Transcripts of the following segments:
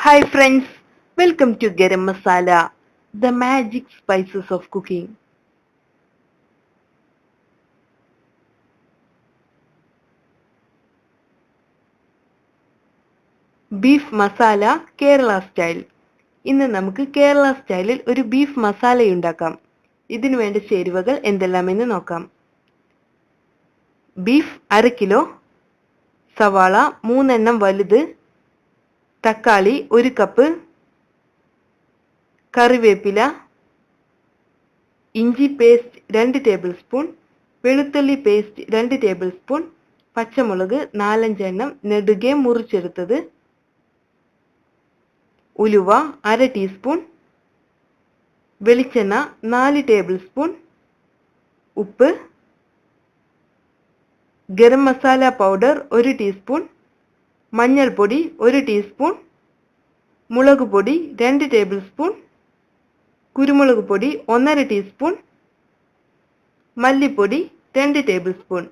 Hi friends, welcome to Garam Masala, the magic spices of cooking. Beef masala Kerala style. ഇന്ന് നമുക്ക് കേരള സ്റ്റൈലിൽ ഒരു beef masala ഉണ്ടാക്കാം. ഇതിനു വേണ്ട ചേരുവകൾ എന്തെല്ലാമെന്ന് നോക്കാം. ബീഫ് 1/2 കിലോ, സവാള 3 എണ്ണം വലുത്, തക്കാളി 1 കപ്പ്, കറിവേപ്പില, ഇഞ്ചി പേസ്റ്റ് 2 ടേബിൾ സ്പൂൺ, വെളുത്തുള്ളി പേസ്റ്റ് 2 ടേബിൾ സ്പൂൺ, പച്ചമുളക് 4-5 എണ്ണം നെടുകെ മുറിച്ചെടുത്തത്, ഉലുവ 1/2 ടീസ്പൂൺ, വെളിച്ചെണ്ണ 4 ടേബിൾ സ്പൂൺ, ഉപ്പ്, ഗരം മസാല പൗഡർ 1 ടീസ്പൂൺ, മഞ്ഞൾപ്പൊടി 1 ടീസ്പൂൺ, മുളക് പൊടി 2 ടേബിൾ സ്പൂൺ, കുരുമുളക് പൊടി 1/2 ടീസ്പൂൺ, മല്ലിപ്പൊടി 2 ടേബിൾ സ്പൂൺ.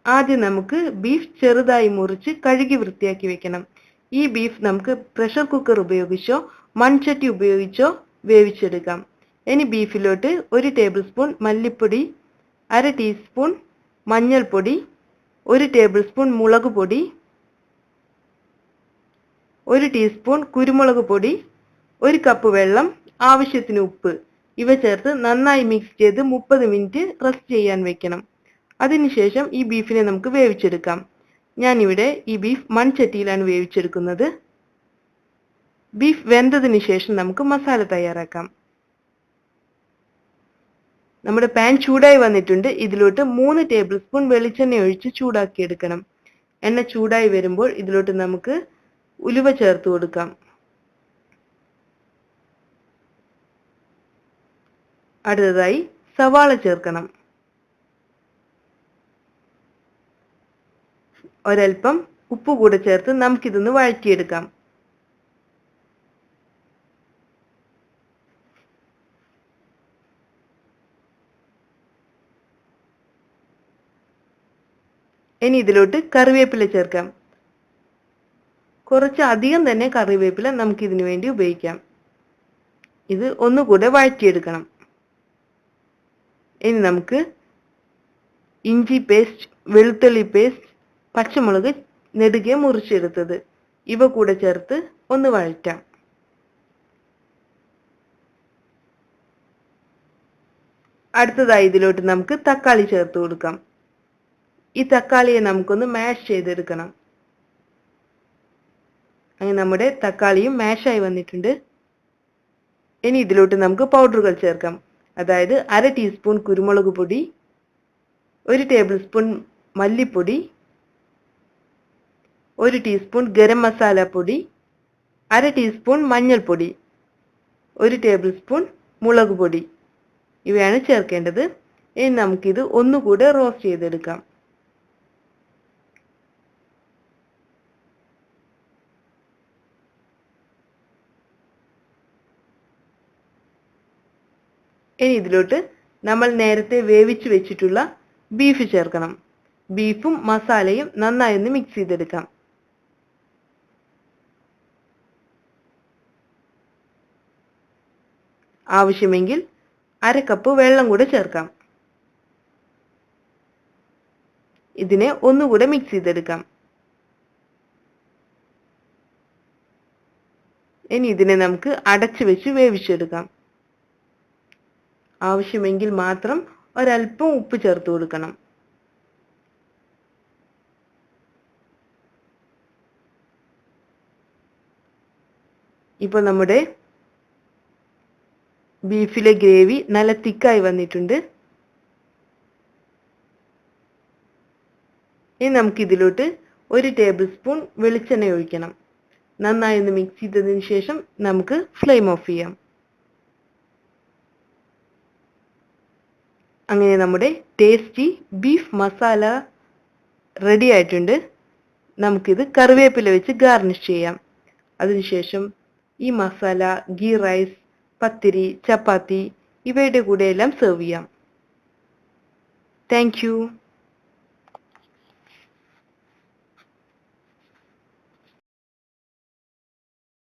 ആദ്യം നമുക്ക് ബീഫ് ചെറുതായി മുറിച്ച് കഴുകി വൃത്തിയാക്കി വെക്കണം. ഈ ബീഫ് നമുക്ക് പ്രഷർ കുക്കർ ഉപയോഗിച്ചോ മൺചട്ടി ഉപയോഗിച്ചോ വേവിച്ചെടുക്കാം. ഇനി ബീഫിലോട്ട് 1 ടേബിൾ സ്പൂൺ മല്ലിപ്പൊടി, 1/2 ടീസ്പൂൺ മഞ്ഞൾപ്പൊടി, 1 ടേബിൾ സ്പൂൺ മുളക് പൊടി, 1 ടീസ്പൂൺ കുരുമുളക് പൊടി, 1 കപ്പ് വെള്ളം, ആവശ്യത്തിന് ഉപ്പ് ഇവ ചേർത്ത് നന്നായി മിക്സ് ചെയ്ത് 30 മിനിറ്റ് റെസ്റ്റ് ചെയ്യാൻ വെക്കണം. അതിനുശേഷം ഈ ബീഫിനെ നമുക്ക് വേവിച്ചെടുക്കാം. ഞാനിവിടെ ഈ ബീഫ് മൺചട്ടിയിലാണ് വേവിച്ചെടുക്കുന്നത്. ബീഫ് വെന്തതിന് ശേഷം നമുക്ക് മസാല തയ്യാറാക്കാം. നമ്മുടെ പാൻ ചൂടായി വന്നിട്ടുണ്ട്. ഇതിലോട്ട് 3 ടേബിൾ സ്പൂൺ വെളിച്ചെണ്ണ ഒഴിച്ച് ചൂടാക്കി എടുക്കണം. എണ്ണ ചൂടായി വരുമ്പോൾ ഇതിലോട്ട് നമുക്ക് ഉലുവ ചേർത്ത് കൊടുക്കാം. അടുത്തതായി സവാള ചേർക്കണം. ഒരൽപ്പം ഉപ്പ് കൂടെ ചേർത്ത് നമുക്കിതൊന്ന് വഴറ്റിയെടുക്കാം. ഇനി ഇതിലോട്ട് കറിവേപ്പില ചേർക്കാം. കുറച്ച് അധികം തന്നെ കറിവേപ്പില നമുക്ക് ഇതിനു വേണ്ടി ഉപയോഗിക്കാം. ഇത് ഒന്നുകൂടെ വഴറ്റിയെടുക്കണം. ഇനി നമുക്ക് ഇഞ്ചി പേസ്റ്റ്, വെളുത്തുള്ളി പേസ്റ്റ്, പച്ചമുളക് നെടുകെ മുറിച്ചെടുത്തത് ഇവ കൂടെ ചേർത്ത് ഒന്ന് വഴറ്റാം. അടുത്തതായി ഇതിലോട്ട് നമുക്ക് തക്കാളി ചേർത്ത് കൊടുക്കാം. ഈ തക്കാളിയെ നമുക്കൊന്ന് മാഷ് ചെയ്തെടുക്കണം. അങ്ങനെ നമ്മുടെ തക്കാളിയും മാഷായി വന്നിട്ടുണ്ട്. ഇനി ഇതിലോട്ട് നമുക്ക് പൗഡറുകൾ ചേർക്കാം. അതായത് 1/2 ടീസ്പൂൺ കുരുമുളക് പൊടി, 1 ടേബിൾ സ്പൂൺ മല്ലിപ്പൊടി, 1 ടീസ്പൂൺ ഗരം മസാല പൊടി, 1/2 ടീസ്പൂൺ മഞ്ഞൾപ്പൊടി, 1 ടേബിൾ സ്പൂൺ മുളക് പൊടി ഇവയാണ് ചേർക്കേണ്ടത്. ഇനി നമുക്കിത് ഒന്നുകൂടെ റോസ്റ്റ് ചെയ്തെടുക്കാം. ഇനി ഇതിലോട്ട് നമ്മൾ നേരത്തെ വേവിച്ച് വെച്ചിട്ടുള്ള ബീഫ് ചേർക്കണം. ബീഫും മസാലയും നന്നായി ഒന്ന് മിക്സ് ചെയ്തെടുക്കാം. ആവശ്യമെങ്കിൽ 1/2 കപ്പ് വെള്ളം കൂടെ ചേർക്കാം. ഇതിനെ ഒന്നുകൂടെ മിക്സ് ചെയ്തെടുക്കാം. ഇനി ഇതിനെ നമുക്ക് അടച്ചു വെച്ച് വേവിച്ചെടുക്കാം. ആവശ്യമെങ്കിൽ മാത്രം ഒരൽപ്പം ഉപ്പ് ചേർത്ത് കൊടുക്കണം. ഇപ്പോൾ നമ്മുടെ ബീഫിലെ ഗ്രേവി നല്ല തിക്കായി വന്നിട്ടുണ്ട്. ഇനി നമുക്ക് ഇതിലോട്ട് 1 ടേബിൾ സ്പൂൺ വെളിച്ചെണ്ണ ഒഴിക്കണം. നന്നായി ഒന്ന് മിക്സ് ചെയ്തതിന് ശേഷം നമുക്ക് ഫ്ലെയിം ഓഫ് ചെയ്യാം. അങ്ങനെ നമ്മുടെ ടേസ്റ്റി ബീഫ് മസാല റെഡി ആയിട്ടുണ്ട്. നമുക്കിത് കറിവേപ്പില വെച്ച് ഗാർണിഷ് ചെയ്യാം. അതിനുശേഷം ഈ മസാല ഗീ റൈസ്, പത്തിരി, ചപ്പാത്തി ഇവയുടെ കൂടെ എല്ലാം സെർവ് ചെയ്യാം. Thank you.